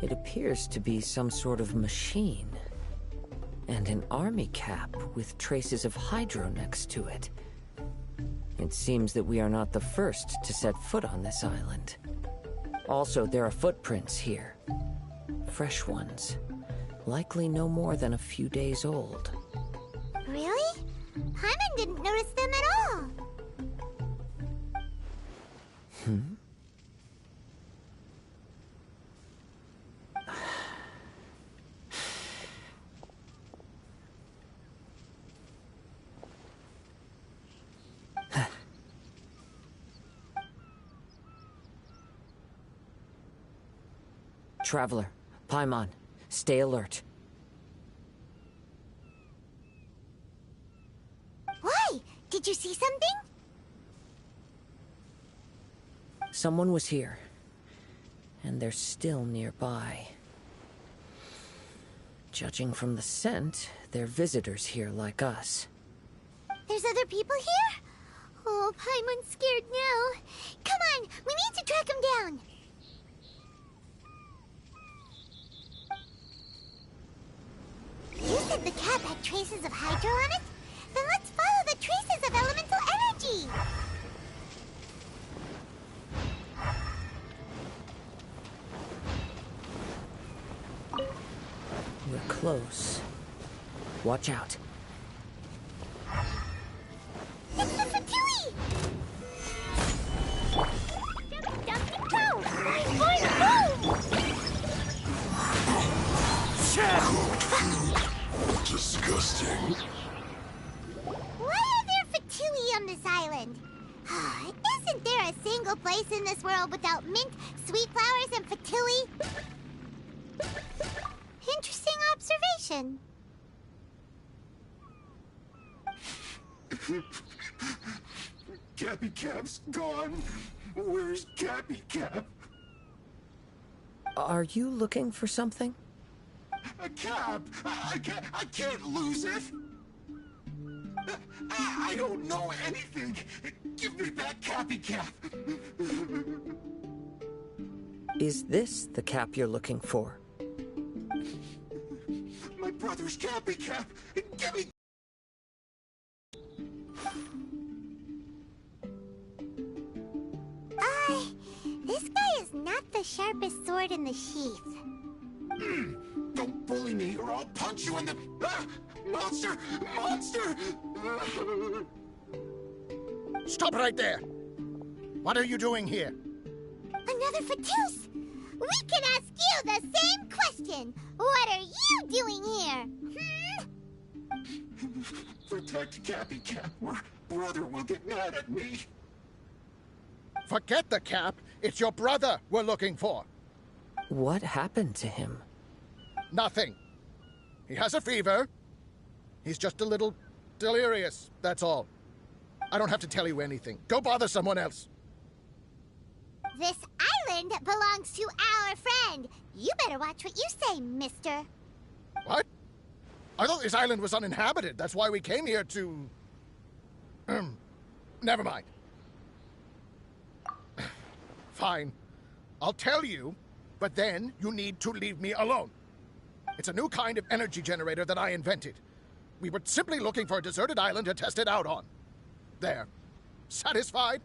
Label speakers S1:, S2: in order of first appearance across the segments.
S1: It appears to be some sort of machine. And an army cap with traces of hydro next to it. It seems that we are not the first to set foot on this island. Also, there are footprints here. Fresh ones. Likely no more than a few days old.
S2: Really? Paimon didn't notice them at all.
S1: Traveler, Paimon, stay alert.
S2: Why? Did you see something?
S1: Someone was here, and they're still nearby. Judging from the scent, they're visitors here like us.
S2: There's other people here? Oh, Paimon's scared now. Come on, we need to track him down. You said the cap had traces of hydro on it? Then let's follow the traces of elemental energy!
S1: We're close. Watch out.
S2: It's the Fatui! Go!
S3: Disgusting.
S2: Why are there Fatui on this island? Isn't there a single place in this world without mint, sweet flowers, and Fatui? Interesting observation.
S3: Cappy Cap's gone. Where's Cappy Cap?
S1: Are you looking for something?
S3: A cap! I can't lose it! I don't know anything! Give me back Cappy Cap!
S1: Is this the cap you're looking for?
S3: My brother's Cappy Cap! Give me...
S2: This guy is not the sharpest sword in the sheath.
S3: Don't bully me or I'll punch you in the... Monster! Monster!
S4: Stop right there! What are you doing here?
S2: Another Fatus! We can ask you the same question! What are you doing here?
S3: Protect Cappy Cap or brother will get mad at me.
S4: Forget the cap. It's your brother we're looking for.
S1: What happened to him?
S4: Nothing. He has a fever. He's just a little delirious, that's all. I don't have to tell you anything. Go bother someone else.
S2: This island belongs to our friend. You better watch what you say, mister.
S4: What? I thought this island was uninhabited. That's why we came here to... Never mind. Fine. I'll tell you, but then you need to leave me alone. It's a new kind of energy generator that I invented. We were simply looking for a deserted island to test it out on. There. Satisfied?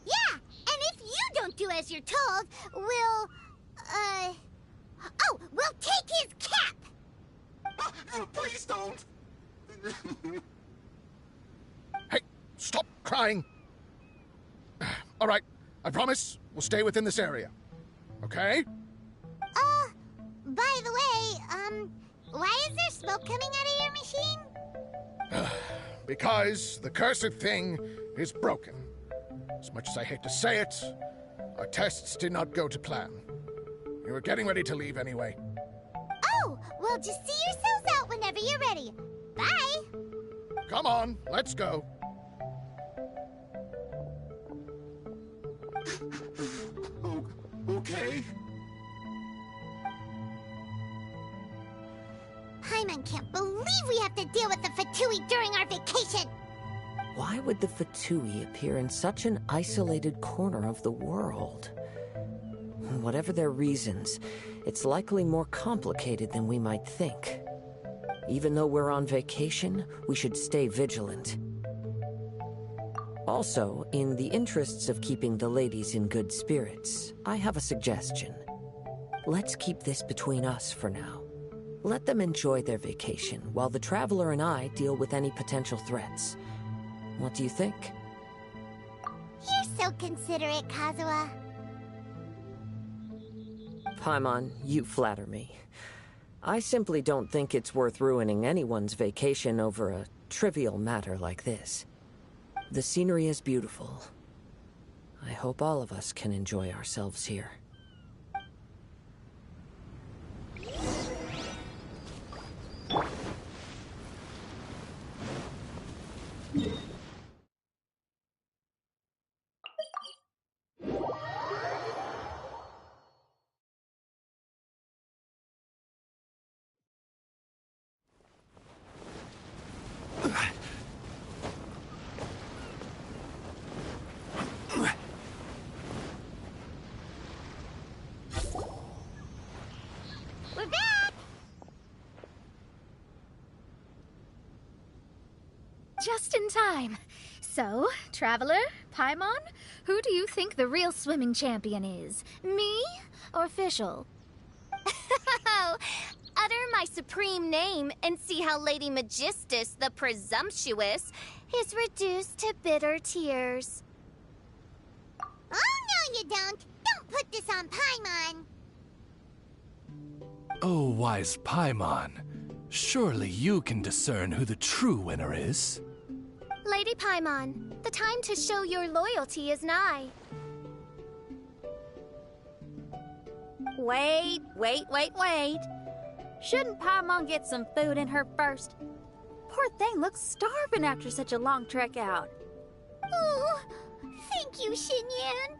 S2: Yeah, and if you don't do as you're told, we'll, Oh, we'll take his cap!
S3: Please don't!
S4: Hey, stop crying. All right, I promise we'll stay within this area. Okay?
S2: By the way, why is there smoke coming out of your machine?
S4: Because the cursed thing is broken. As much as I hate to say it, our tests did not go to plan. We were getting ready to leave anyway.
S2: Oh, well, just see yourselves out whenever you're ready. Bye!
S4: Come on, let's go.
S3: Okay.
S2: Paimon can't believe we have to deal with the Fatui during our vacation!
S1: Why would the Fatui appear in such an isolated corner of the world? Whatever their reasons, it's likely more complicated than we might think. Even though we're on vacation, we should stay vigilant. Also, in the interests of keeping the ladies in good spirits, I have a suggestion. Let's keep this between us for now. Let them enjoy their vacation while the Traveler and I deal with any potential threats. What do you think?
S2: You're so considerate, Kazuha.
S1: Paimon, you flatter me. I simply don't think it's worth ruining anyone's vacation over a trivial matter like this. The scenery is beautiful. I hope all of us can enjoy ourselves here.
S2: We're back!
S5: Just in time. So, Traveler, Paimon, who do you think the real swimming champion is? Me or Fischl?
S6: Utter my supreme name and see how Lady Magistus, the presumptuous, is reduced to bitter tears.
S2: Oh, no you don't! Don't put this on Paimon!
S7: Oh, wise Paimon, surely you can discern who the true winner is.
S6: Lady Paimon, the time to show your loyalty is nigh.
S8: Wait. Shouldn't Paimon get some food in her first? Poor thing looks starving after such a long trek out.
S2: Oh, thank you, Xinyan.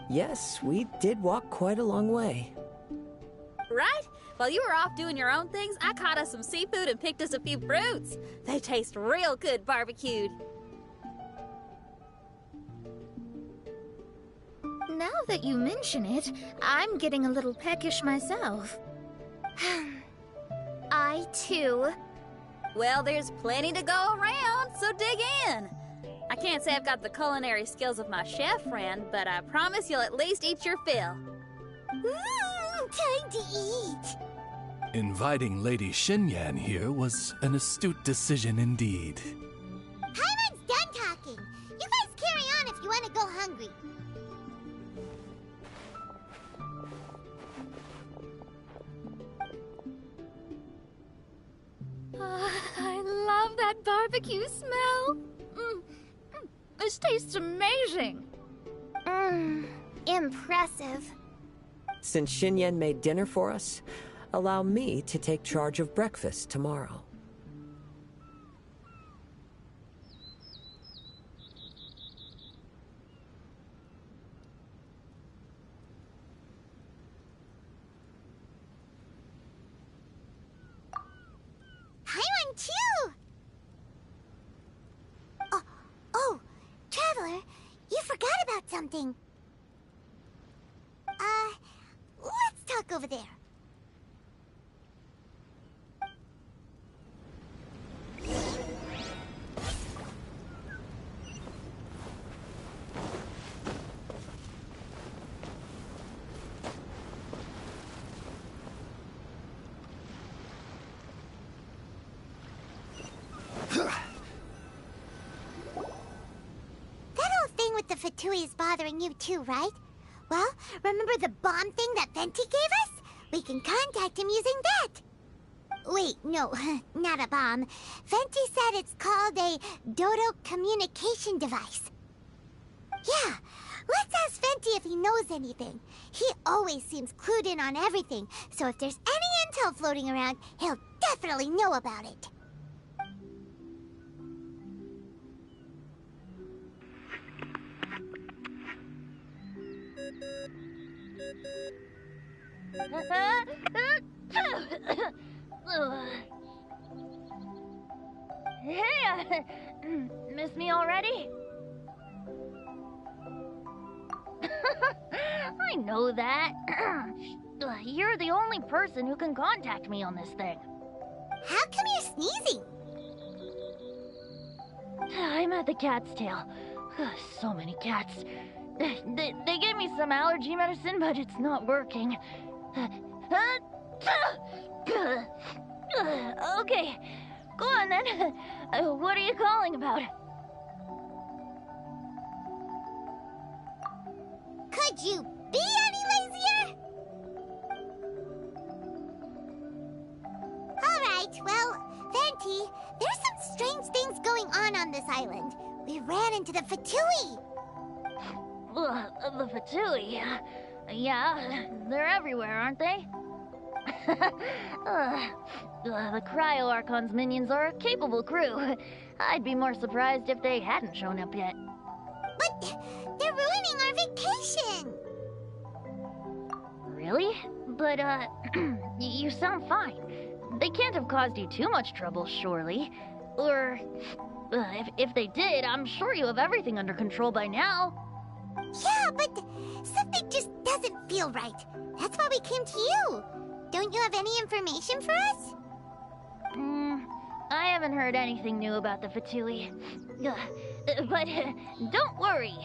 S1: Yes, we did walk quite a long way.
S8: Right? While you were off doing your own things, I caught us some seafood and picked us a few fruits. They taste real good barbecued.
S5: Now that you mention it, I'm getting a little peckish myself.
S6: I, too.
S8: Well, there's plenty to go around, so dig in. I can't say I've got the culinary skills of my chef friend, but I promise you'll at least eat your fill.
S2: Time to eat.
S7: Inviting Lady Xinyan here was an astute decision indeed.
S2: Paimon's done talking. You guys carry on if you want to go hungry.
S5: I love that barbecue smell. This tastes amazing.
S6: Impressive.
S1: Since Xinyan made dinner for us, allow me to take charge of breakfast tomorrow.
S2: Paimon too! Oh, Traveler, you forgot about something. Let's talk over there. That whole thing with the Fatui is bothering you too, right? Well, remember the bomb thing that Venti gave us? We can contact him using that. Wait, no, not a bomb. Venti said it's called a Dodo communication device. Yeah, let's ask Venti if he knows anything. He always seems clued in on everything, so if there's any intel floating around, he'll definitely know about it.
S9: Hey, miss me already? I know that. You're the only person who can contact me on this thing.
S2: How come you're sneezing?
S9: I'm at the cat's tail. So many cats. They gave me some allergy medicine, but it's not working. Okay, go on then. What are you calling about?
S2: Could you be any lazier? Alright, well, Venti, there's some strange things going on this island. We ran into the Fatui.
S9: The Fatui? Yeah, they're everywhere, aren't they? The Cryo Archon's minions are a capable crew. I'd be more surprised if they hadn't shown up yet.
S2: But they're ruining our vacation.
S9: Really? But, you sound fine. They can't have caused you too much trouble, surely. Or, if they did, I'm sure you have everything under control by now.
S2: Yeah, but something just doesn't feel right. That's why we came to you. Don't you have any information for us?
S9: I haven't heard anything new about the Fatui. But don't worry.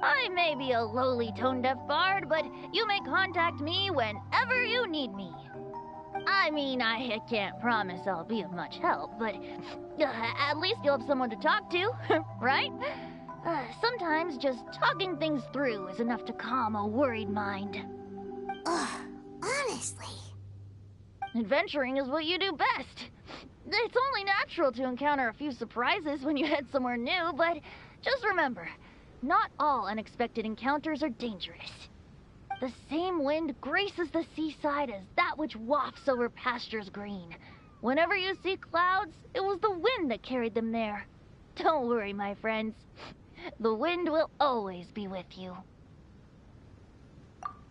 S9: I may be a lowly tone-deaf bard, but you may contact me whenever you need me. I mean, I can't promise I'll be of much help, but at least you'll have someone to talk to, right? Sometimes just talking things through is enough to calm a worried mind.
S2: Ugh, honestly.
S9: Adventuring is what you do best. It's only natural to encounter a few surprises when you head somewhere new, but just remember, not all unexpected encounters are dangerous. The same wind graces the seaside as that which wafts over pastures green. Whenever you see clouds, it was the wind that carried them there. Don't worry, my friends. The wind will always be with you.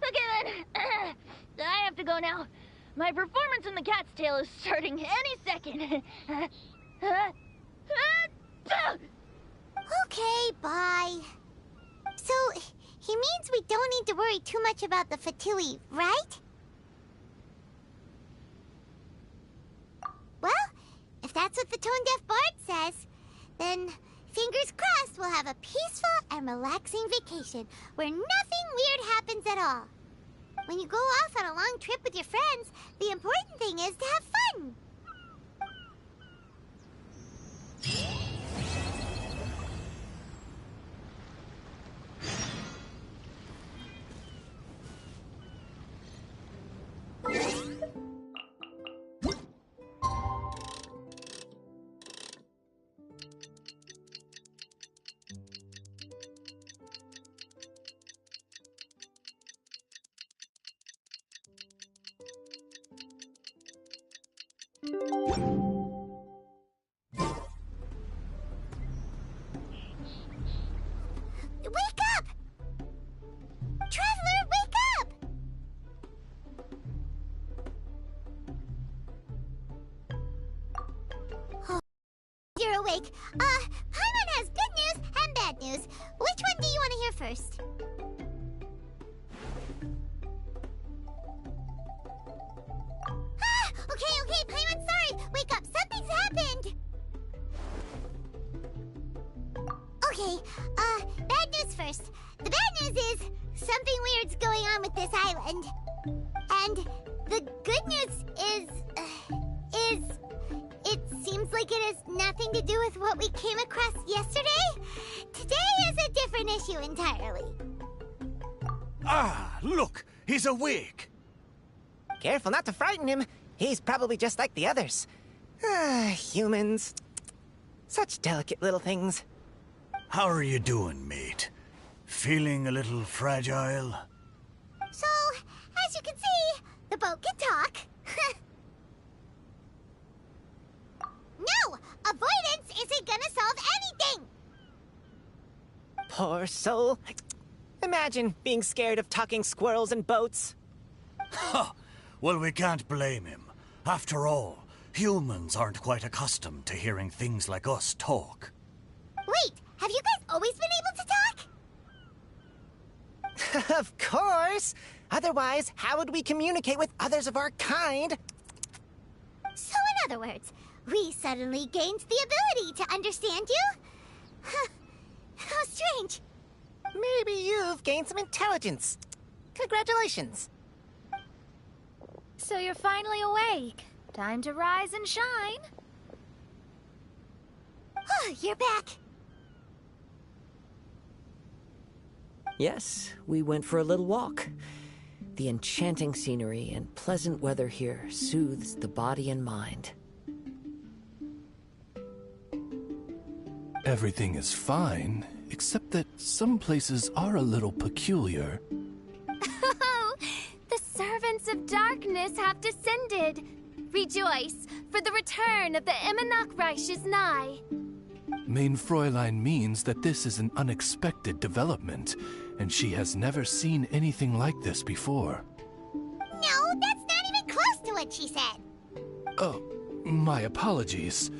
S9: Okay then, I have to go now. My performance in the cat's tail is starting any second.
S2: Okay, bye. So, he means we don't need to worry too much about the Fatui, right? Well, if that's what the tone-deaf bard says, then fingers crossed we'll have a peaceful and relaxing vacation where nothing weird happens at all. When you go off on a long trip with your friends, the important thing is to have fun. Wake up! Traveler, wake up! Oh, you're awake. Paimon has good news and bad news. Which one do you want to hear first? Okay, Paimon, sorry. Wake up, something's happened. Okay, bad news first. The bad news is something weird's going on with this island. And the good news is it seems like it has nothing to do with what we came across yesterday. Today is a different issue entirely.
S10: Ah, look, he's awake.
S11: Careful not to frighten him. He's probably just like the others. Humans. Such delicate little things.
S10: How are you doing, mate? Feeling a little fragile?
S2: So, as you can see, the boat can talk. No! Avoidance isn't gonna solve anything!
S11: Poor soul. Imagine being scared of talking squirrels and boats.
S10: Ha! Well, we can't blame him. After all, Humans aren't quite accustomed to hearing things like us talk.
S2: Wait, have you guys always been able to talk?
S11: Of course! Otherwise, how would we communicate with others of our kind?
S2: So in other words, we suddenly gained the ability to understand you? How strange.
S11: Maybe you've gained some intelligence. Congratulations.
S5: So you're finally awake. Time to rise and shine.
S2: You're back.
S1: Yes, we went for a little walk. The enchanting scenery and pleasant weather here soothes the body and mind.
S7: Everything is fine, except that some places are a little peculiar.
S6: Oh, the servants of darkness have descended. Rejoice, for the return of the Immonach is nigh.
S7: Main Fräulein means that this is an unexpected development, and she has never seen anything like this before.
S2: No, that's not even close to what she said.
S7: Oh, my apologies.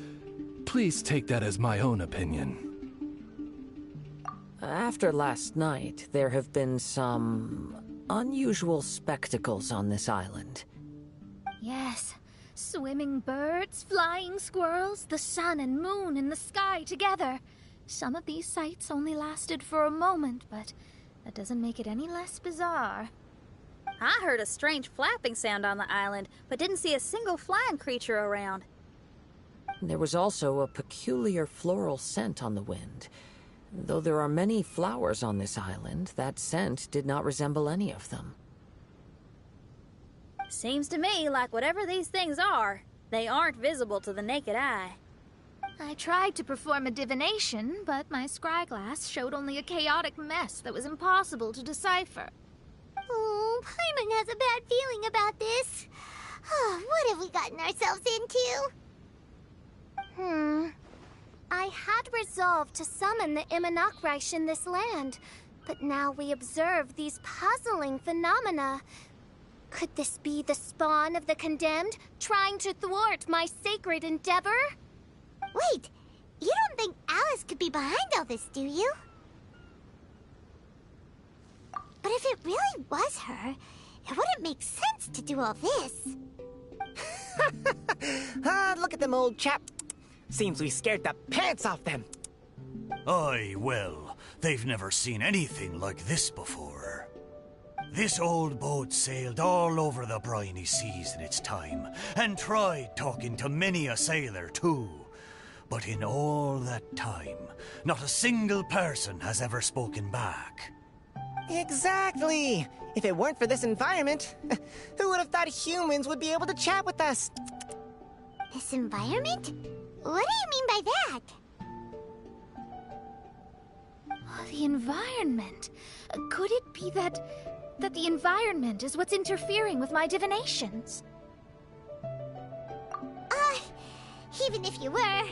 S7: Please take that as my own opinion.
S1: After last night, there have been some unusual spectacles on this island.
S5: Yes. Swimming birds, flying squirrels, the sun and moon in the sky together. Some of these sights only lasted for a moment, but that doesn't make it any less bizarre.
S8: I heard a strange flapping sound on the island, but didn't see a single flying creature around.
S1: There was also a peculiar floral scent on the wind. Though there are many flowers on this island, that scent did not resemble any of them.
S8: Seems to me like whatever these things are, they aren't visible to the naked eye.
S5: I tried to perform a divination, but my scryglass showed only a chaotic mess that was impossible to decipher.
S2: Oh, Paimon has a bad feeling about this. What have we gotten ourselves into?
S6: I had resolved to summon the Immonach in this land, but now we observe these puzzling phenomena. Could this be the spawn of the condemned, trying to thwart my sacred endeavor?
S2: Wait, you don't think Alice could be behind all this, do you? But if it really was her, it wouldn't make sense to do all this.
S11: Look at them, old chap. Seems we scared the pants off them.
S10: Aye, well, they've never seen anything like this before. This old boat sailed all over the briny seas in its time, and tried talking to many a sailor too. But in all that time, not a single person has ever spoken back.
S11: Exactly! If it weren't for this environment, who would have thought humans would be able to chat with us?
S2: This environment? What do you mean by that?
S5: The environment. Could it be that the environment is what's interfering with my divinations?
S2: Even if you were...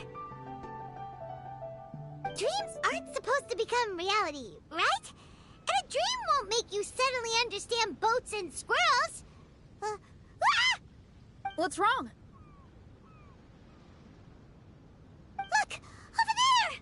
S2: Dreams aren't supposed to become reality, right? And a dream won't make you suddenly understand boats and squirrels.
S8: What's wrong?
S2: Look! Over there!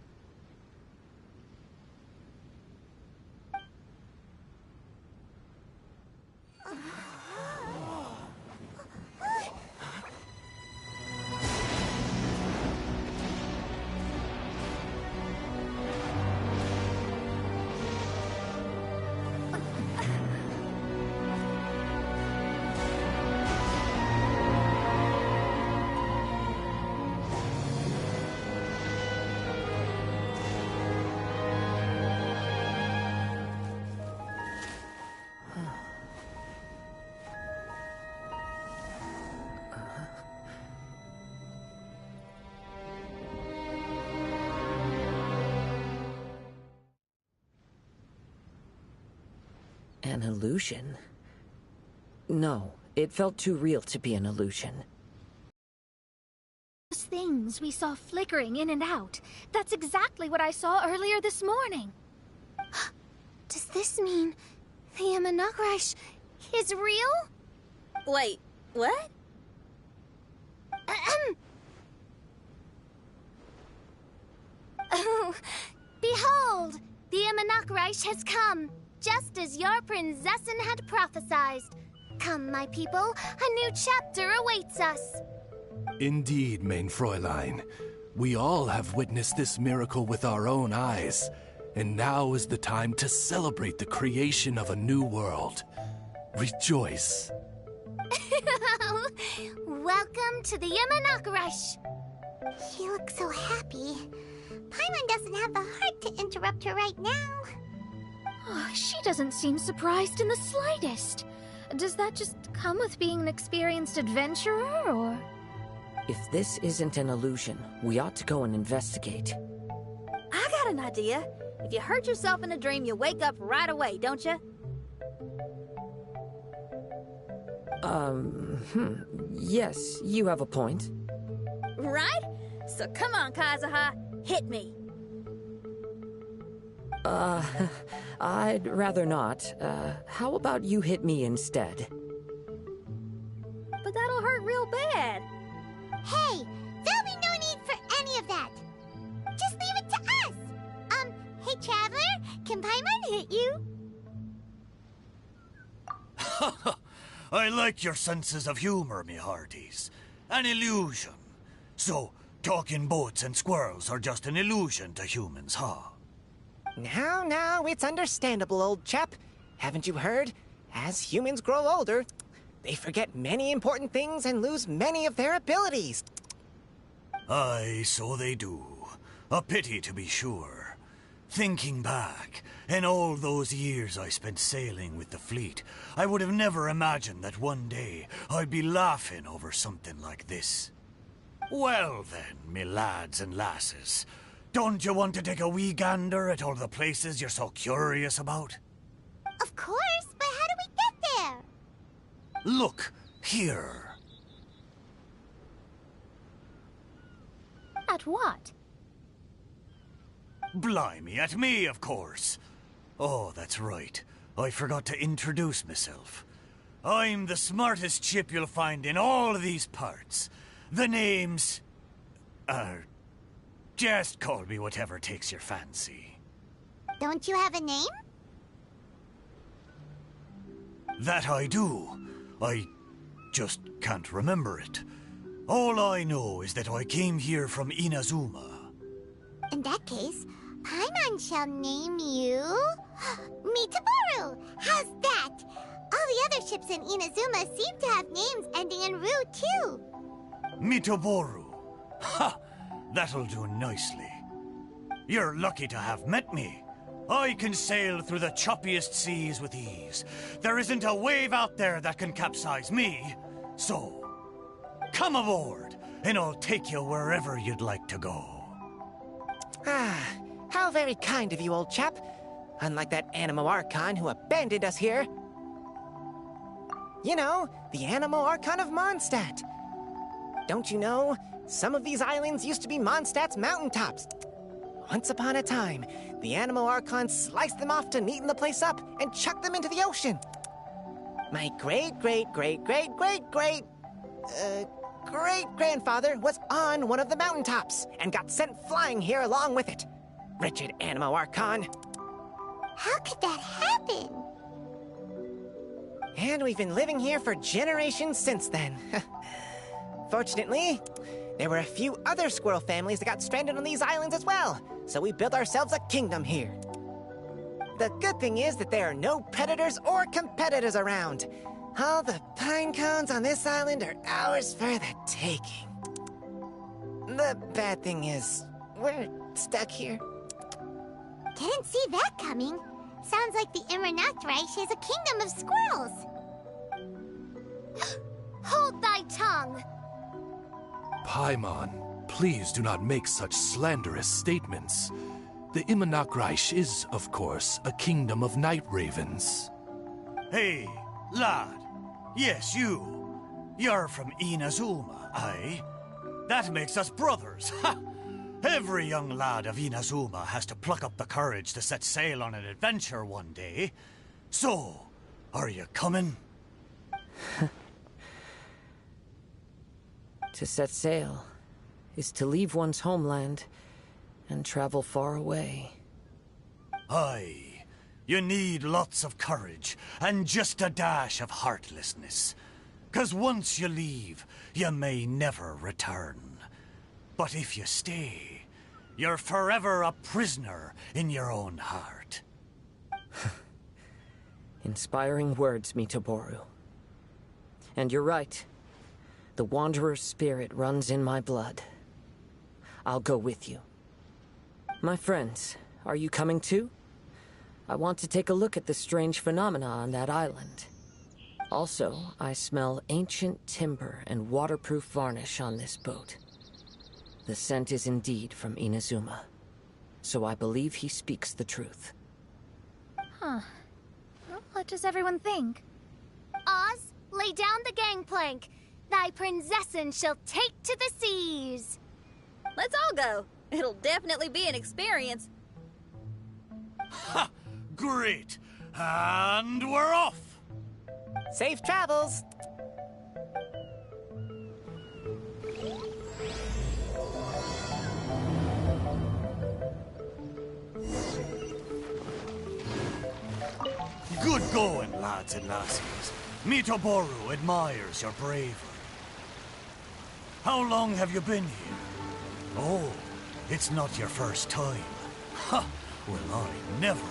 S1: An illusion? No, it felt too real to be an illusion.
S5: Those things we saw flickering in and out. That's exactly what I saw earlier this morning.
S6: Does this mean the Immonach is real?
S8: Wait, what?
S6: Behold! The Immonakreich has come, just as your Prinzessin had prophesied. Come, my people, a new chapter awaits us.
S7: Indeed, mein Fräulein. We all have witnessed this miracle with our own eyes, and now is the time to celebrate the creation of a new world. Rejoice.
S6: Welcome to the Immonakreich.
S2: She looks so happy. Paimon doesn't have the heart to interrupt her right now.
S5: Oh, she doesn't seem surprised in the slightest. Does that just come with being an experienced adventurer, or...?
S1: If this isn't an illusion, we ought to go and investigate.
S8: I got an idea. If you hurt yourself in a dream, you wake up right away, don't you?
S1: Yes, you have a point.
S8: Right? So come on, Kazuha, hit me.
S1: I'd rather not. How about you hit me instead?
S8: But that'll hurt real bad.
S2: Hey, there'll be no need for any of that. Just leave it to us. Hey, Traveler, can Paimon hit you?
S10: I like your senses of humor, me hearties. An illusion. So, talking boats and squirrels are just an illusion to humans, huh?
S11: Now, it's understandable, old chap. Haven't you heard? As humans grow older, they forget many important things and lose many of their abilities.
S10: Aye, so they do. A pity, to be sure. Thinking back, in all those years I spent sailing with the fleet, I would have never imagined that one day I'd be laughing over something like this. Well then, me lads and lasses, don't you want to take a wee gander at all the places you're so curious about?
S2: Of course, but how do we get there?
S10: Look, here.
S5: At what?
S10: Blimey, at me, of course. Oh, that's right. I forgot to introduce myself. I'm the smartest chip you'll find in all of these parts. The name's... just call me whatever takes your fancy.
S2: Don't you have a name?
S10: That I do. I just can't remember it. All I know is that I came here from Inazuma.
S2: In that case, Paimon shall name you... Mitaboru! How's that? All the other ships in Inazuma seem to have names ending in Ru, too.
S10: Mitaboru. Ha! That'll do nicely. You're lucky to have met me. I can sail through the choppiest seas with ease. There isn't a wave out there that can capsize me. So, come aboard, and I'll take you wherever you'd like to go.
S11: How very kind of you, old chap. Unlike that Animo Archon who abandoned us here. You know, the Animo Archon of Mondstadt. Don't you know, some of these islands used to be Mondstadt's mountaintops. Once upon a time, the Animo Archon sliced them off to neaten the place up and chucked them into the ocean. My great-grandfather was on one of the mountaintops and got sent flying here along with it. Wretched Animo Archon.
S2: How could that happen?
S11: And we've been living here for generations since then. Fortunately, there were a few other squirrel families that got stranded on these islands as well, so we built ourselves a kingdom here. The good thing is that there are no predators or competitors around. All the pine cones on this island are ours for the taking. The bad thing is, we're stuck here.
S2: Didn't see that coming. Sounds like the Immonakreich is a kingdom of squirrels.
S6: Hold thy tongue!
S7: Paimon, please do not make such slanderous statements. The Immonakreich is, of course, a kingdom of night ravens.
S10: Hey, lad. Yes, you. You're from Inazuma, aye? That makes us brothers, ha! Every young lad of Inazuma has to pluck up the courage to set sail on an adventure one day. So, are you coming?
S1: To set sail is to leave one's homeland and travel far away.
S10: Aye, you need lots of courage and just a dash of heartlessness. 'Cause once you leave, you may never return. But if you stay, you're forever a prisoner in your own heart.
S1: Inspiring words, Mitoboru. And you're right. The Wanderer's spirit runs in my blood. I'll go with you. My friends, are you coming too? I want to take a look at the strange phenomena on that island. Also, I smell ancient timber and waterproof varnish on this boat. The scent is indeed from Inazuma, so I believe he speaks the truth.
S5: Huh. Well, what does everyone think?
S6: Oz, lay down the gangplank. Thy princessin shall take to the seas.
S8: Let's all go. It'll definitely be an experience.
S10: Ha! Great! And we're off!
S11: Safe travels!
S10: Good going, lads and lassies. Mitoboru admires your bravery. How long have you been here? Oh, it's not your first time. Ha! Well, I never.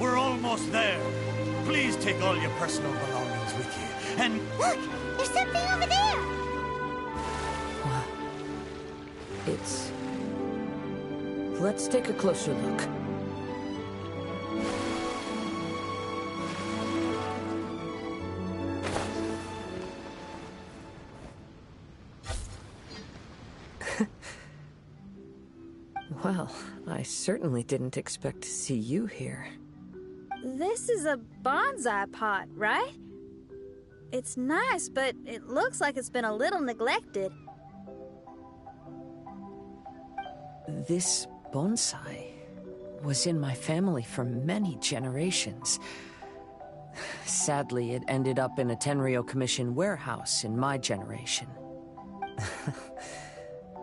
S10: We're almost there. Please take all your personal belongings with you, and...
S2: Look! There's something over there!
S1: What? It's... Let's take a closer look. Well, I certainly didn't expect to see you here.
S8: This is a bonsai pot, right? It's nice, but it looks like it's been a little neglected.
S1: This bonsai was in my family for many generations. Sadly, it ended up in a Tenryo Commission warehouse in my generation.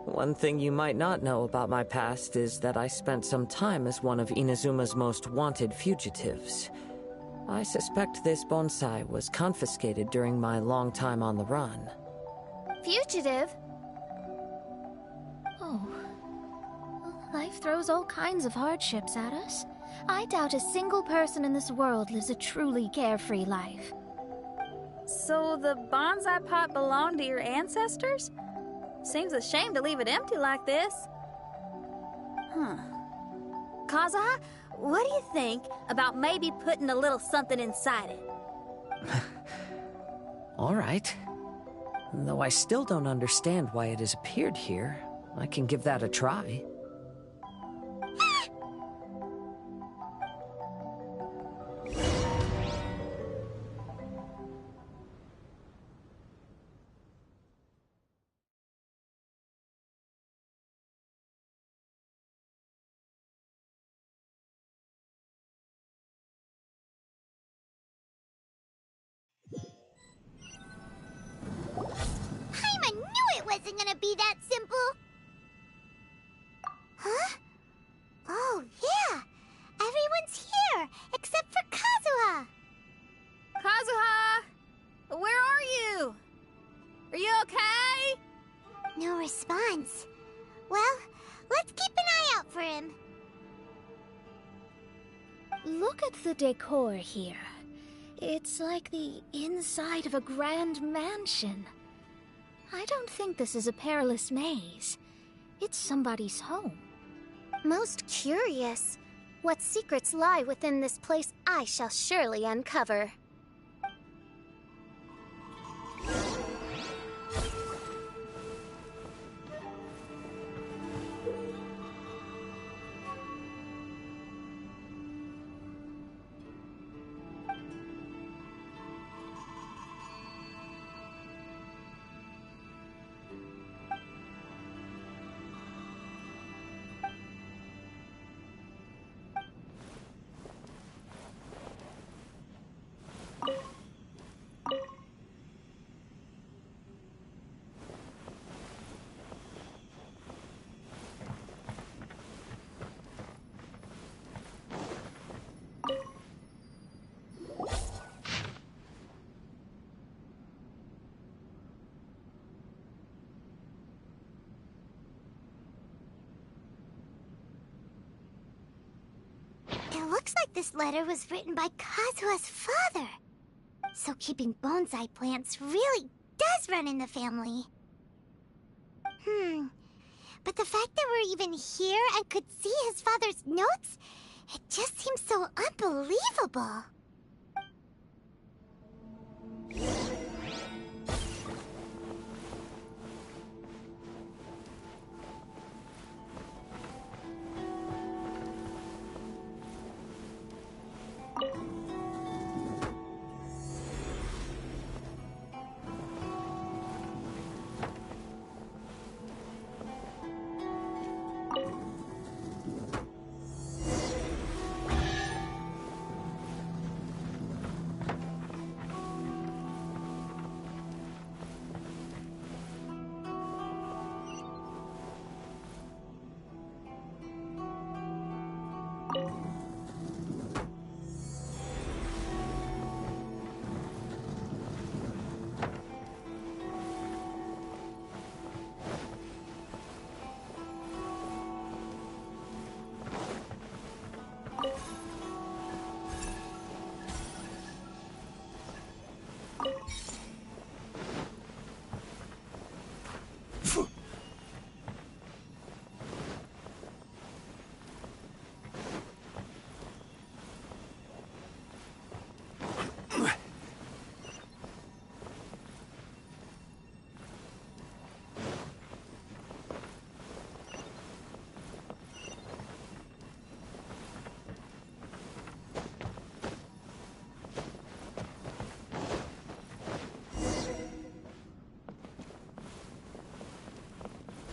S1: One thing you might not know about my past is that I spent some time as one of Inazuma's most wanted fugitives. I suspect this bonsai was confiscated during my long time on the run.
S6: Fugitive?
S5: Oh. Life throws all kinds of hardships at us. I doubt a single person in this world lives a truly carefree life.
S8: So the bonsai pot belonged to your ancestors? Seems a shame to leave it empty like this. Huh. Kazuha, what do you think about maybe putting a little something inside it?
S1: All right. Though I still don't understand why it has appeared here, I can give that a try.
S2: Paimon knew it wasn't gonna be that simple! No response. Well, let's keep an eye out for him.
S5: Look at the decor here. It's like the inside of a grand mansion. I don't think this is a perilous maze. It's somebody's home.
S6: Most curious. What secrets lie within this place I shall surely uncover.
S2: It looks like this letter was written by Kazuha's father. So keeping bonsai plants really does run in the family. But the fact that we're even here and could see his father's notes, it just seems so unbelievable.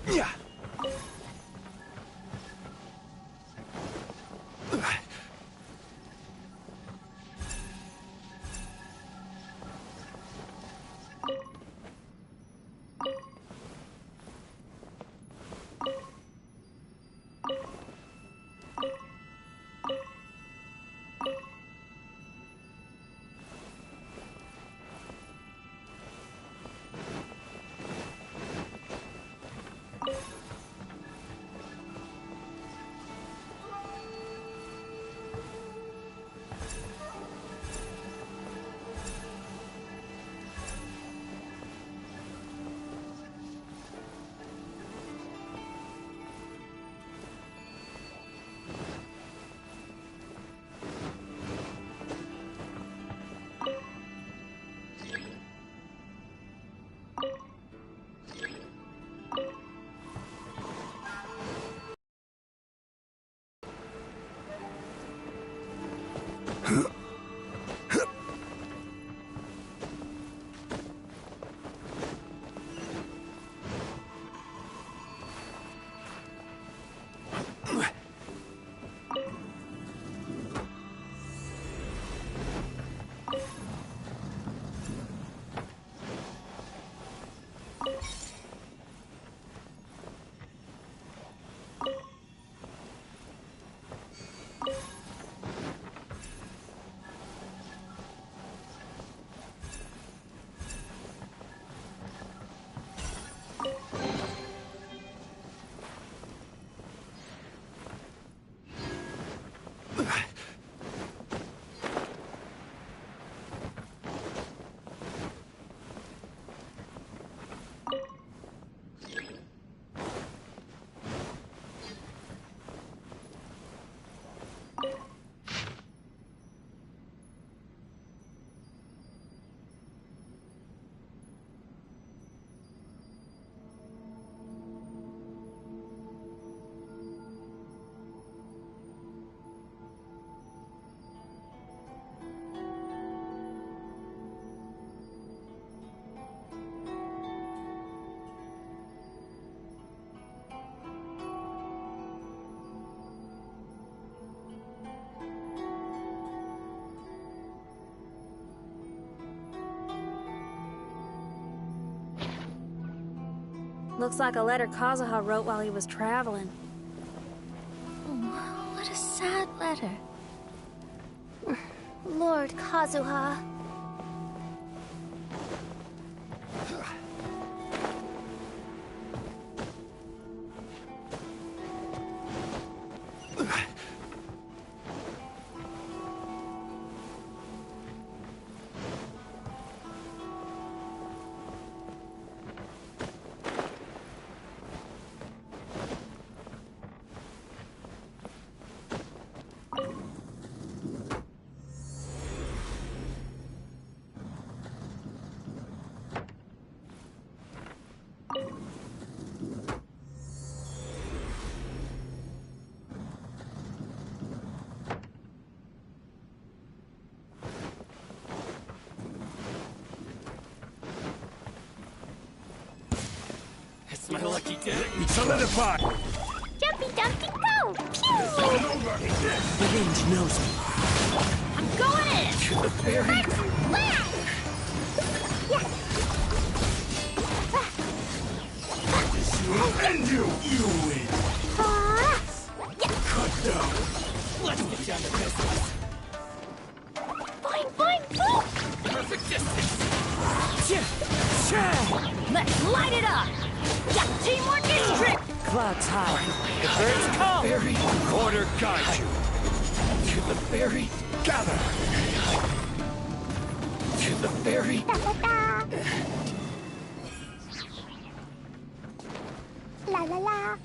S7: Yeah.
S8: Looks like a letter Kazuha wrote while he was traveling.
S5: Oh, what a sad letter.
S6: Lord Kazuha.
S3: It's my lucky day. Solidify!
S2: Jumpy Dumpty go! Pew!
S3: Revenge knows me.
S2: I'm going in!
S3: To the fairy.
S2: Blast!
S3: This will end you! You win! Cut down! Let's get down to business!
S2: Fine, fine, boom!
S3: Perfect distance!
S9: Let's light it up! Yeah, teamwork is trick!
S1: Clouds high. The birds come.
S3: Fairy, order guide you. To the fairy, gather. To the fairy.
S2: La la la.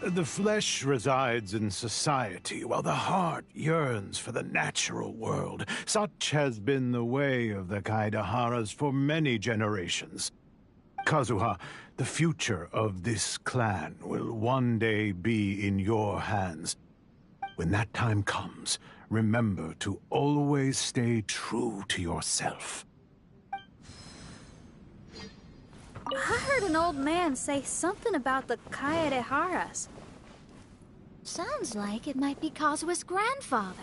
S12: The flesh resides in society, while the heart yearns for the natural world. Such has been the way of the Kaidaharas for many generations. Kazuha, the future of this clan will one day be in your hands. When that time comes, remember to always stay true to yourself.
S8: I heard an old man say something about the Kaidaharas.
S5: Sounds like it might be Kazuha's grandfather.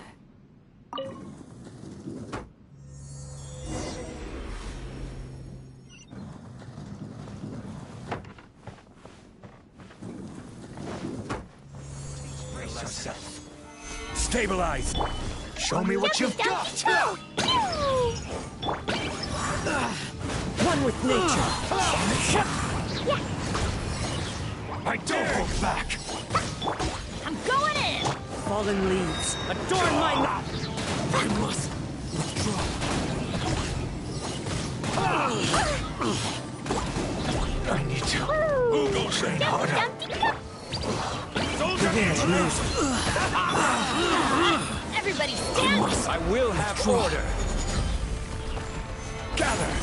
S10: Brace yourself. Stabilize. Show me what you've got.
S1: One with nature.
S10: I don't hold back.
S9: I'm going in!
S1: Fallen leaves, adorn my knot.
S10: I must withdraw. I need to. Who goes train harder?
S9: Everybody stand!
S10: I will have order. Gather.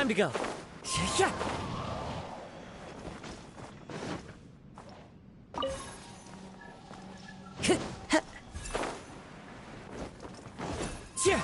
S1: Time to go. Yeah. Yeah.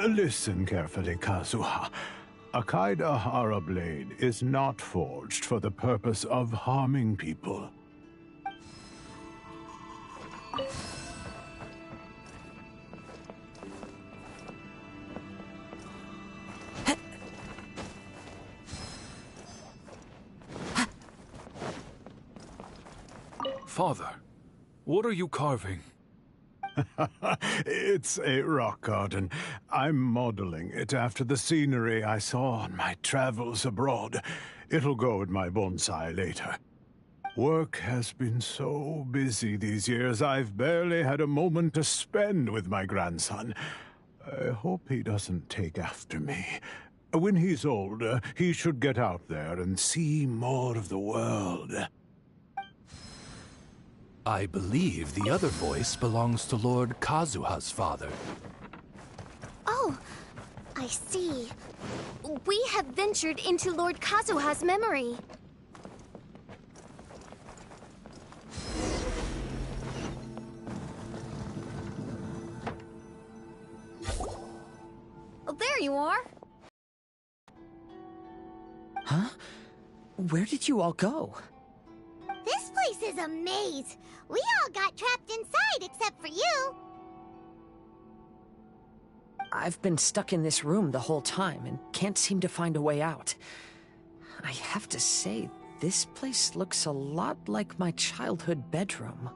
S12: Listen carefully, Kazuha. A Kaidahara blade is not forged for the purpose of harming people.
S7: Father, what are you carving?
S12: It's a rock garden. I'm modeling it after the scenery I saw on my travels abroad. It'll go in my bonsai later. Work has been so busy these years, I've barely had a moment to spend with my grandson. I hope he doesn't take after me. When he's older, he should get out there and see more of the world.
S7: I believe the other voice belongs to Lord Kazuha's father.
S6: Oh, I see. We have ventured into Lord Kazuha's memory.
S8: Oh, there you are.
S1: Huh? Where did you all go?
S2: This place is a maze. We all got trapped inside except for you.
S1: I've been stuck in this room the whole time and can't seem to find a way out. I have to say, this place looks a lot like my childhood bedroom.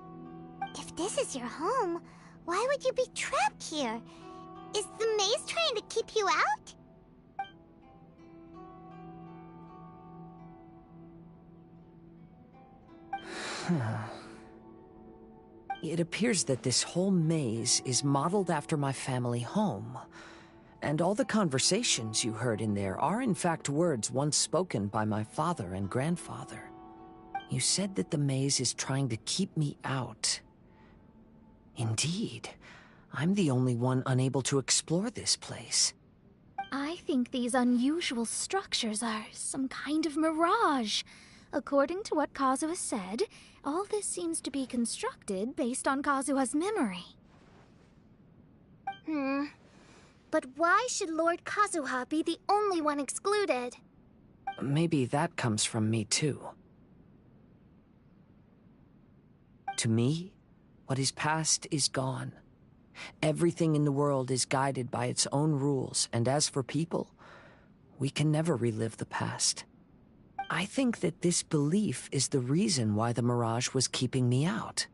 S2: If this is your home, why would you be trapped here? Is the maze trying to keep you out?
S1: It appears that this whole maze is modeled after my family home. And all the conversations you heard in there are in fact words once spoken by my father and grandfather. You said that the maze is trying to keep me out. Indeed, I'm the only one unable to explore this place.
S5: I think these unusual structures are some kind of mirage. According to what Kazuha said, all this seems to be constructed based on Kazuha's memory.
S6: But why should Lord Kazuha be the only one excluded?
S1: Maybe that comes from me too. To me, what is past is gone. Everything in the world is guided by its own rules, and as for people, we can never relive the past. I think that this belief is the reason why the mirage was keeping me out.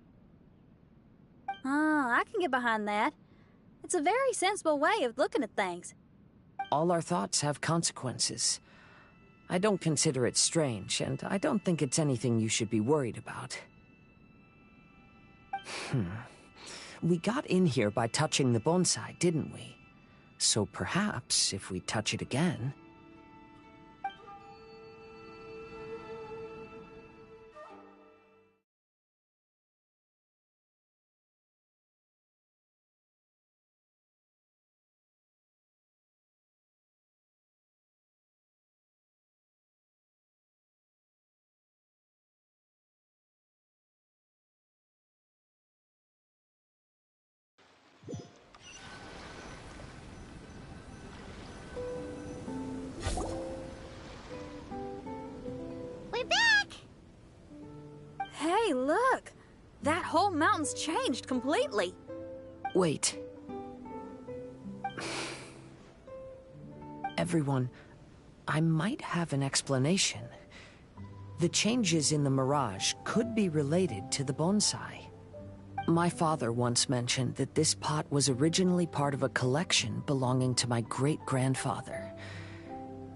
S8: I can get behind that. It's a very sensible way of looking at things.
S1: All our thoughts have consequences. I don't consider it strange, and I don't think it's anything you should be worried about. We got in here by touching the bonsai, didn't we? So perhaps, if we touch it again...
S8: Hey, look! That whole mountain's changed completely.
S1: Wait. Everyone, I might have an explanation. The changes in the mirage could be related to the bonsai. My father once mentioned that this pot was originally part of a collection belonging to my great-grandfather.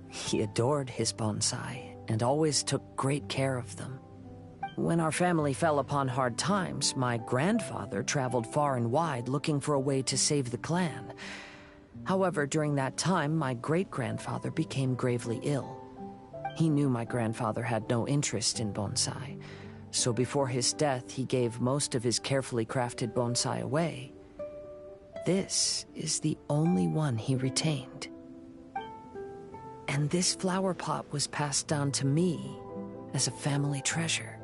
S1: He adored his bonsai and always took great care of them. When our family fell upon hard times, my grandfather traveled far and wide looking for a way to save the clan. However, during that time, my great-grandfather became gravely ill. He knew my grandfather had no interest in bonsai, so before his death, he gave most of his carefully crafted bonsai away. This is the only one he retained. And this flower pot was passed down to me as a family treasure.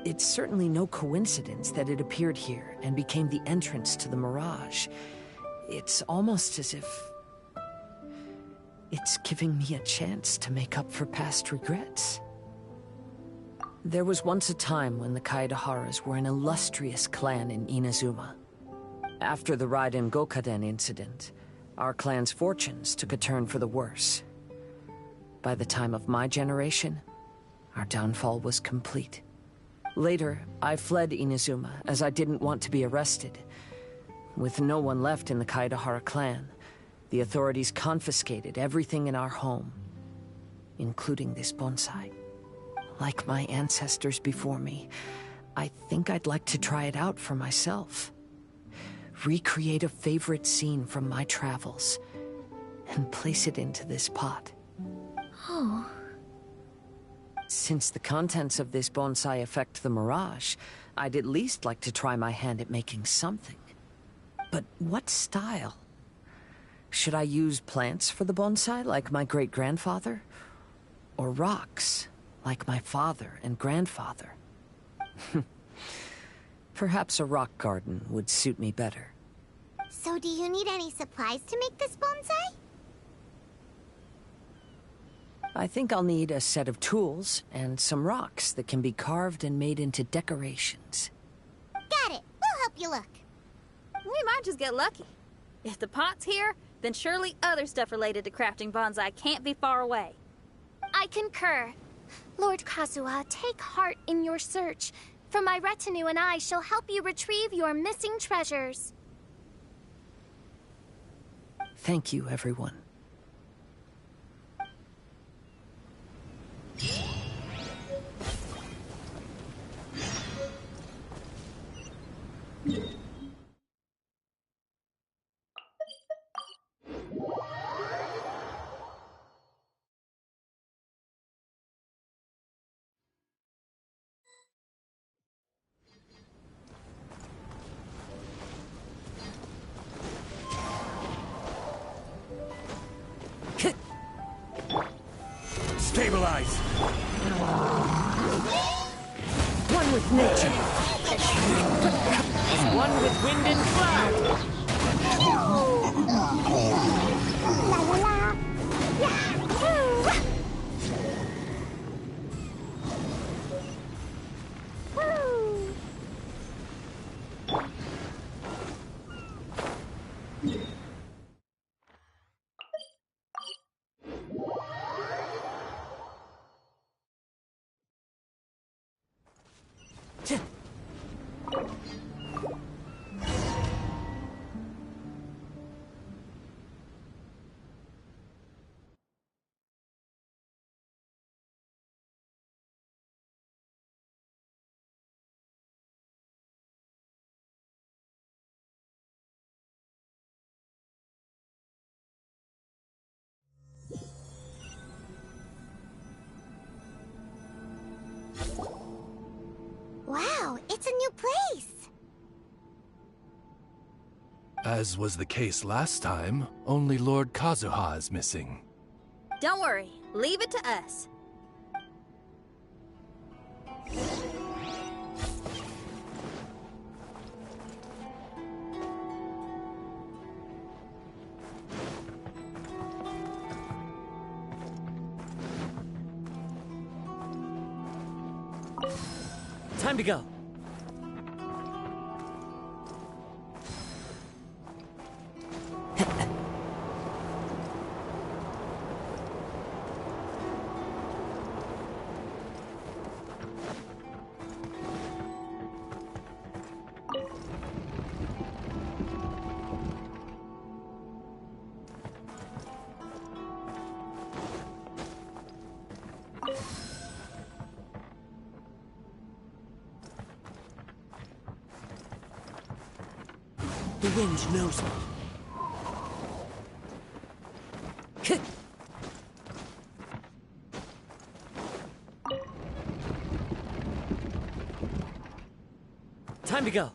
S1: It's certainly no coincidence that it appeared here and became the entrance to the mirage. It's almost as if it's giving me a chance to make up for past regrets. There was once a time when the Kaidaharas were an illustrious clan in Inazuma. After the Raiden Gokaden incident, our clan's fortunes took a turn for the worse. By the time of my generation, our downfall was complete. Later, I fled Inazuma as I didn't want to be arrested. With no one left in the Kaidahara clan, the authorities confiscated everything in our home, including this bonsai. Like my ancestors before me, I think I'd like to try it out for myself. Recreate a favorite scene from my travels, and place it into this pot.
S5: Oh.
S1: Since the contents of this bonsai affect the mirage, I'd at least like to try my hand at making something. But what style? Should I use plants for the bonsai, like my great-grandfather? Or rocks, like my father and grandfather? Perhaps a rock garden would suit me better.
S2: So do you need any supplies to make this bonsai?
S1: I think I'll need a set of tools and some rocks that can be carved and made into decorations.
S2: Got it. We'll help you look.
S8: We might just get lucky. If the pot's here, then surely other stuff related to crafting bonsai can't be far away.
S6: I concur. Lord Kazuha, take heart in your search, for my retinue and I shall help you retrieve your missing treasures.
S1: Thank you, everyone.
S10: Stabilize!
S1: One with nature. And one with wind and cloud.
S2: Wow, it's a new place!
S7: As was the case last time, only Lord Kazuha is missing.
S8: Don't worry, leave it to us.
S1: Time Time to go. The wind knows me. Time to go.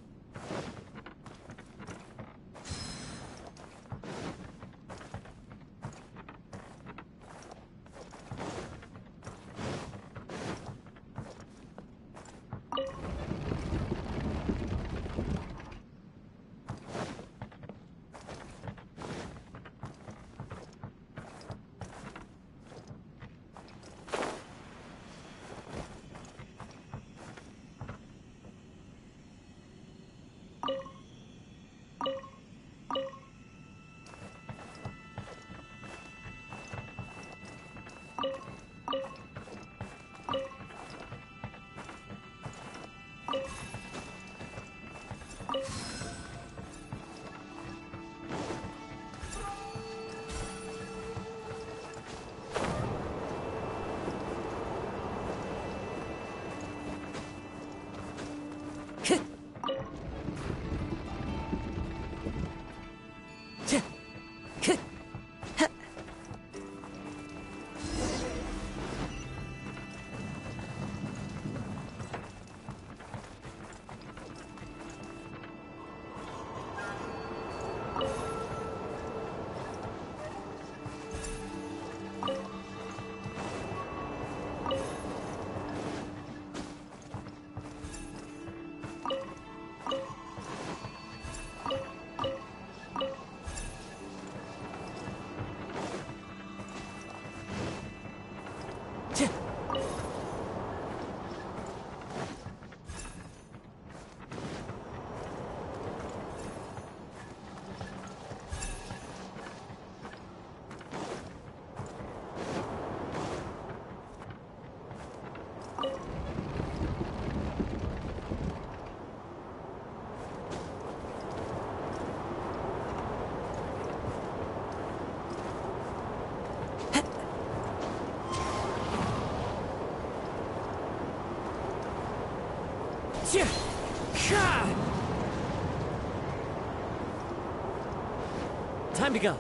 S1: Time to go.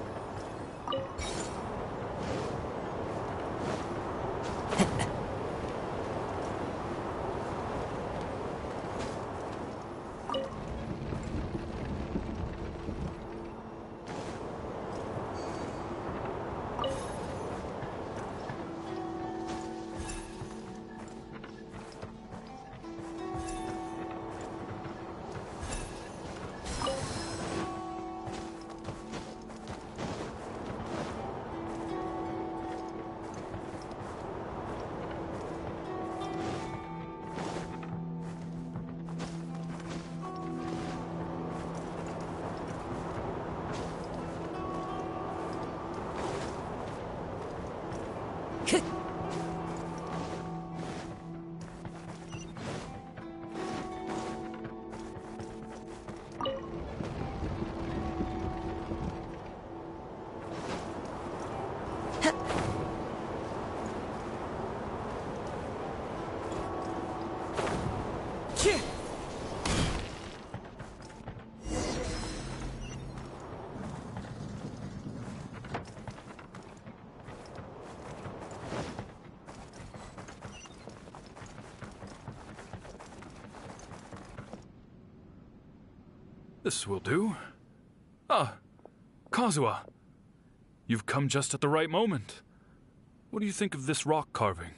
S13: This will do. Ah, Kazuha. You've come just at the right moment. What do you think of this rock carving?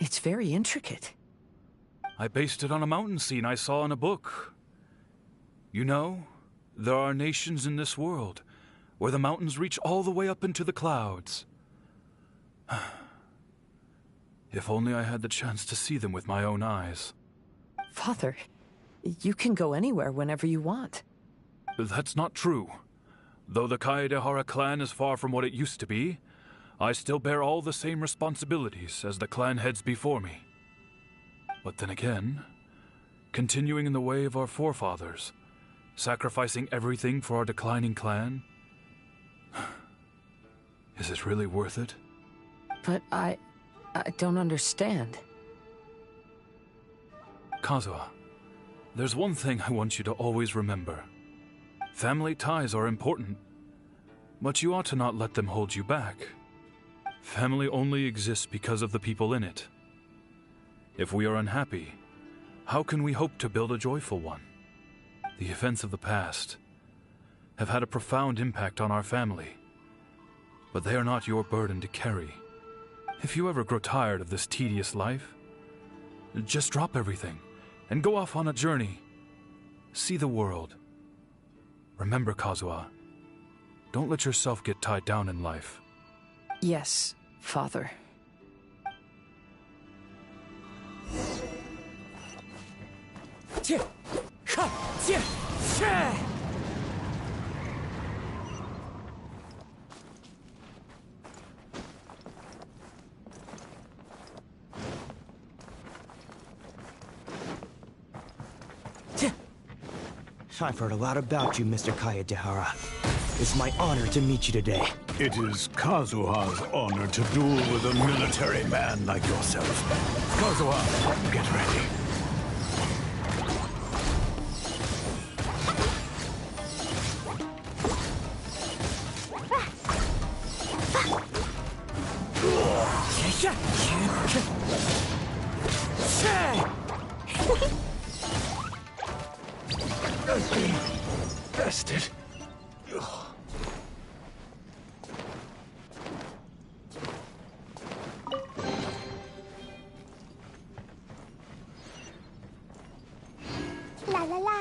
S1: It's very intricate.
S13: I based it on a mountain scene I saw in a book. You know, there are nations in this world where the mountains reach all the way up into the clouds. If only I had the chance to see them with my own eyes.
S1: Father, you can go anywhere whenever you want.
S13: That's not true. Though the Kaedehara clan is far from what it used to be, I still bear all the same responsibilities as the clan heads before me. But then again, continuing in the way of our forefathers, sacrificing everything for our declining clan, is it really worth it?
S1: But I don't understand.
S13: Kazuha, there's one thing I want you to always remember. Family ties are important, but you ought to not let them hold you back. Family only exists because of the people in it. If we are unhappy, how can we hope to build a joyful one? The events of the past have had a profound impact on our family, but they are not your burden to carry. If you ever grow tired of this tedious life, just drop everything and go off on a journey. See the world. Remember, Kazuha, don't let yourself get tied down in life.
S1: Yes, Father.
S14: I've heard a lot about you, Mr. Kaedehara. It's my honor to meet you today.
S12: It is Kazuha's honor to duel with a military man like yourself. Kazuha, get ready. Bested.
S2: La la la.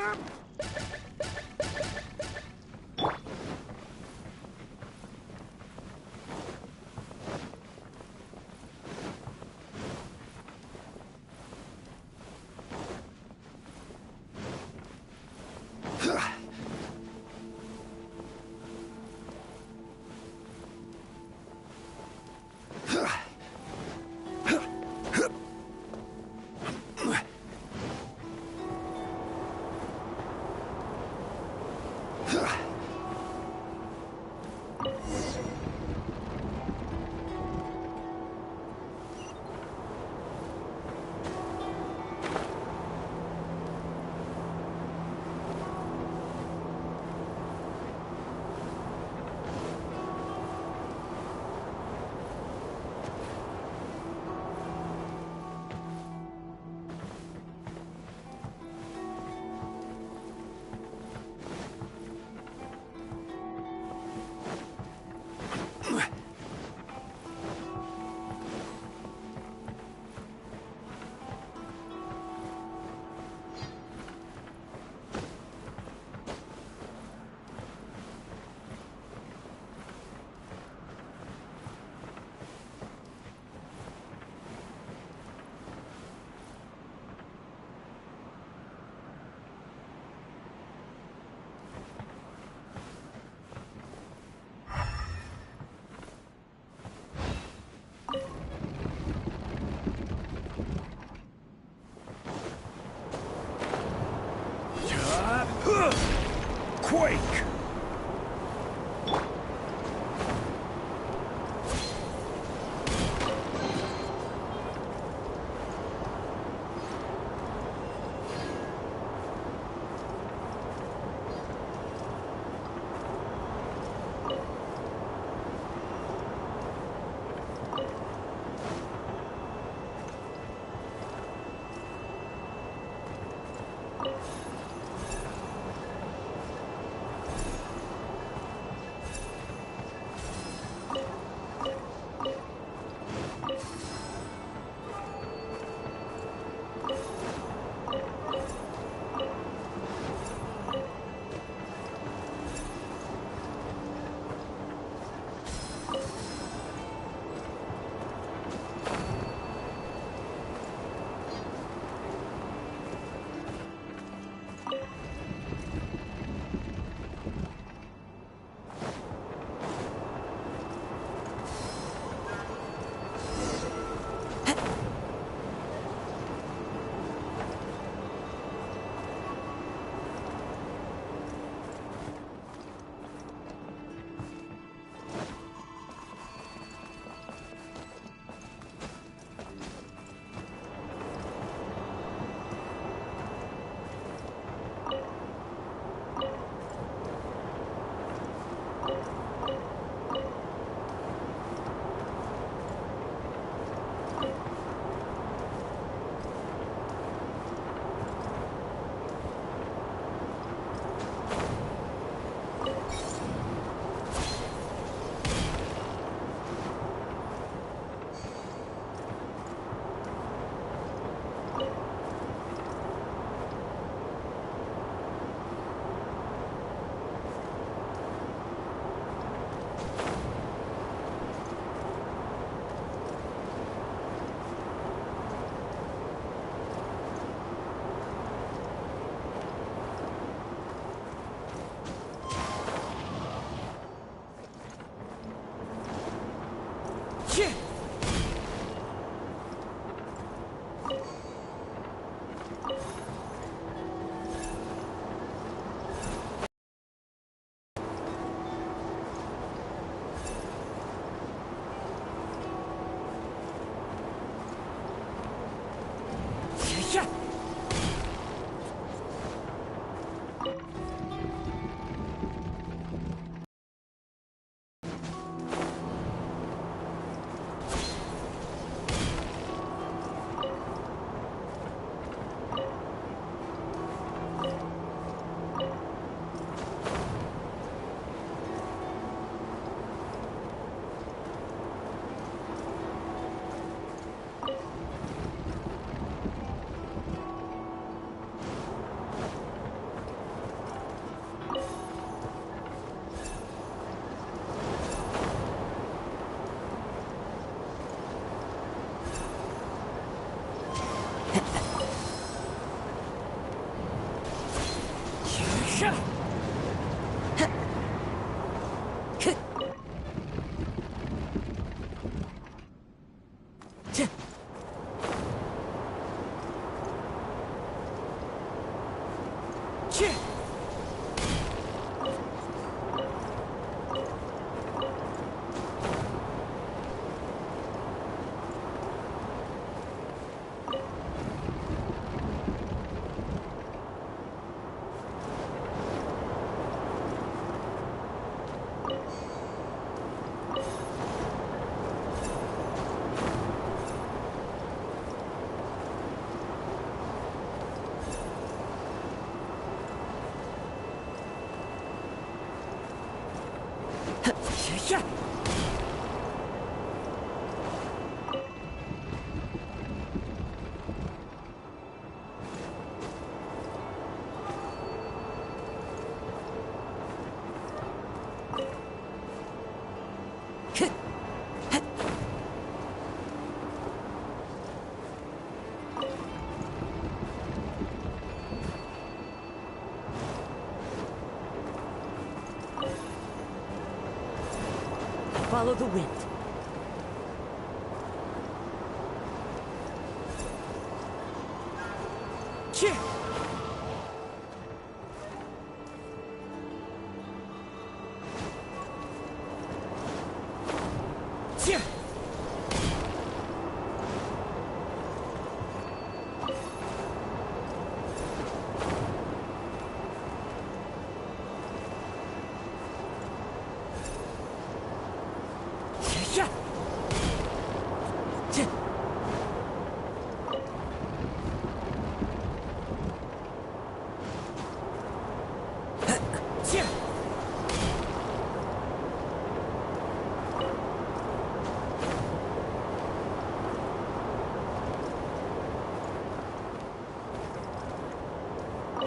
S1: Follow the wind.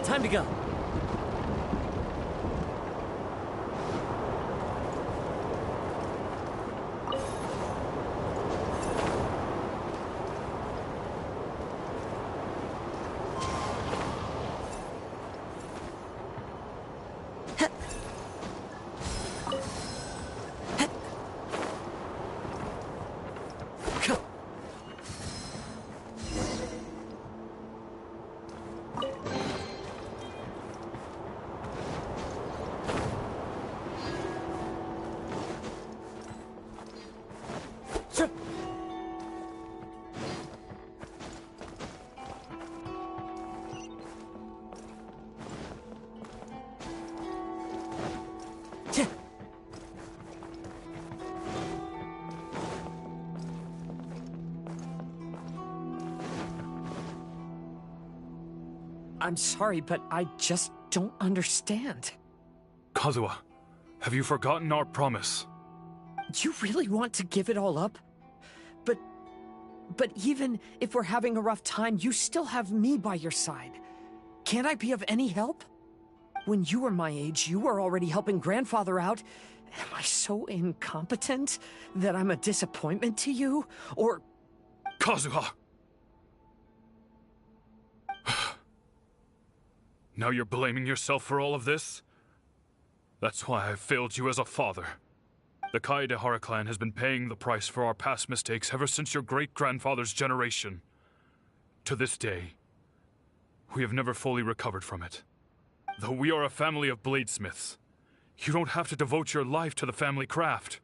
S1: Time to go. I'm sorry, but I just don't understand.
S13: Kazuha, have you forgotten our promise?
S1: You really want to give it all up? But even if we're having a rough time, you still have me by your side. Can't I be of any help? When you were my age, you were already helping Grandfather out. Am I so incompetent that I'm a disappointment to you? Or...
S13: Kazuha! Now you're blaming yourself for all of this? That's why I failed you as a father. The Kaedehara clan has been paying the price for our past mistakes ever since your great-grandfather's generation. To this day, we have never fully recovered from it. Though we are a family of bladesmiths, you don't have to devote your life to the family craft.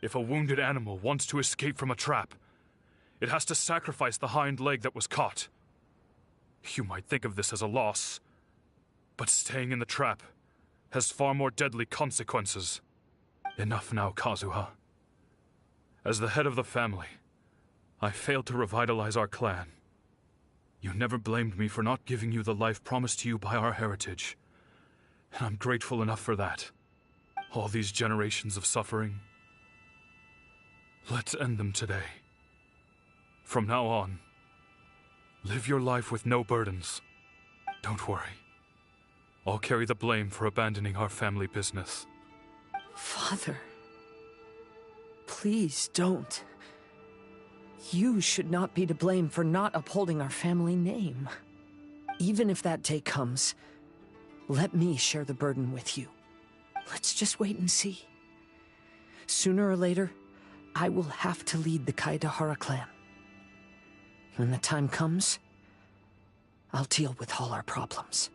S13: If a wounded animal wants to escape from a trap, it has to sacrifice the hind leg that was caught. You might think of this as a loss, but staying in the trap has far more deadly consequences. Enough now, Kazuha. As the head of the family, I failed to revitalize our clan. You never blamed me for not giving you the life promised to you by our heritage, and I'm grateful enough for that. All these generations of suffering, let's end them today. From now on, live your life with no burdens. Don't worry. I'll carry the blame for abandoning our family business.
S1: Father, please don't. You should not be to blame for not upholding our family name. Even if that day comes, let me share the burden with you. Let's just wait and see. Sooner or later, I will have to lead the Kaedehara clan. When the time comes, I'll deal with all our problems.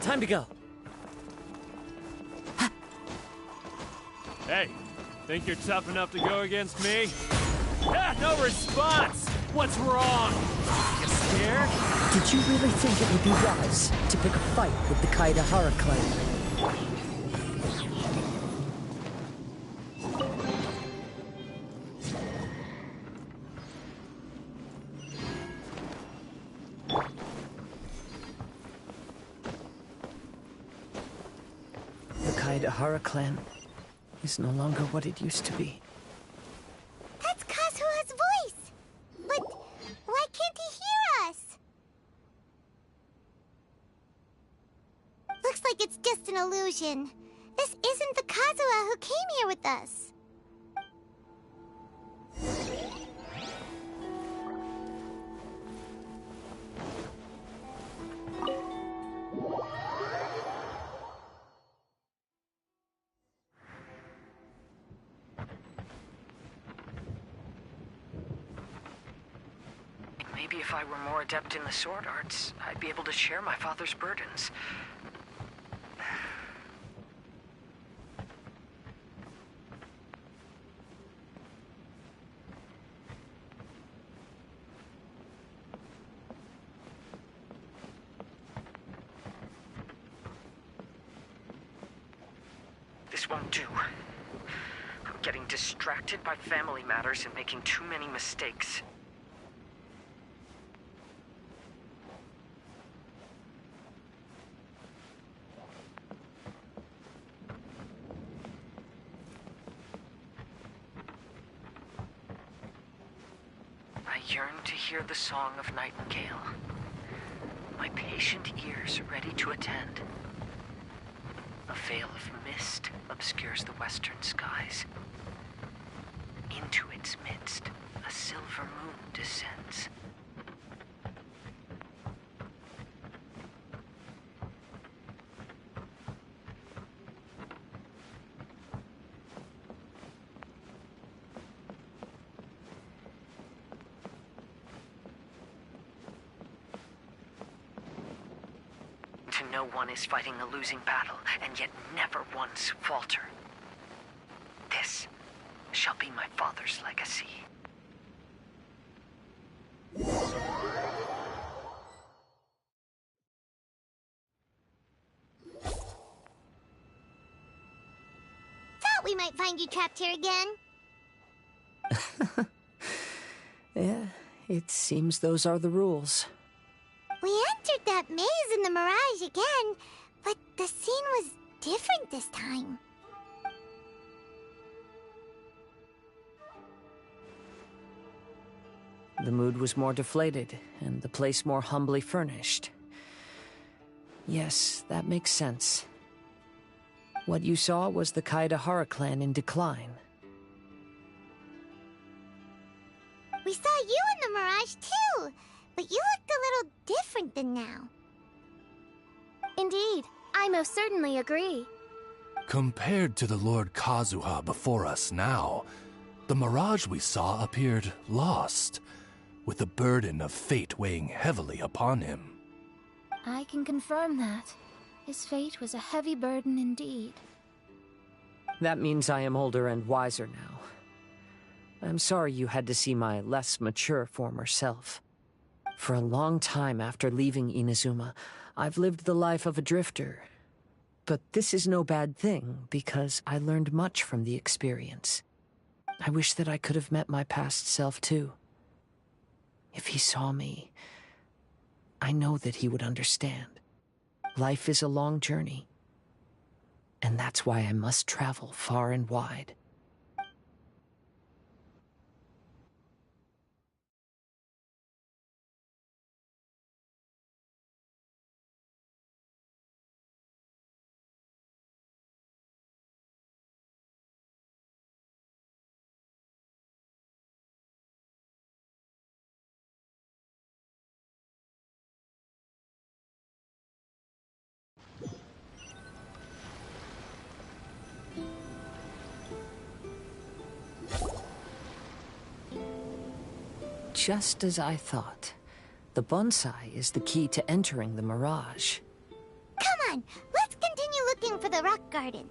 S1: Time to go.
S15: Hey, think you're tough enough to go against me? Ah, no response! What's wrong? You scared?
S1: Did you really think it would be wise to pick a fight with the Kaedehara clan? The Kaedehara clan is no longer what it used to be.
S2: That's Kazuha's voice! But why can't he hear us? Looks like it's just an illusion. This isn't the Kazuha who came here with us.
S1: Maybe if I were more adept in the sword arts, I'd be able to share my father's burdens. This won't do. I'm getting distracted by family matters and making too many mistakes. I yearn to hear the song of Nightingale. My patient ears ready to attend. A veil of mist obscures the western skies. Into its midst, a silver moon descends. To know one is fighting a losing battle, and yet never once falter. This shall be my father's legacy.
S2: Thought we might find you trapped here again.
S1: Yeah, it seems those are the rules.
S2: We entered that maze in the Mirage again, but the scene was different this time.
S1: The mood was more deflated, and the place more humbly furnished. Yes, that makes sense. What you saw was the Kaedehara clan in decline.
S2: We saw you in the mirage, too. But you looked a little different than now.
S6: Indeed, I most certainly agree.
S7: Compared to the Lord Kazuha before us now, the mirage we saw appeared lost, with the burden of fate weighing heavily upon him.
S5: I can confirm that. His fate was a heavy burden indeed.
S1: That means I am older and wiser now. I'm sorry you had to see my less mature former self. For a long time after leaving Inazuma, I've lived the life of a drifter. But this is no bad thing, because I learned much from the experience. I wish that I could have met my past self too. If he saw me, I know that he would understand. Life is a long journey, and that's why I must travel far and wide. Just as I thought. The bonsai is the key to entering the mirage.
S2: Come on, let's continue looking for the rock garden.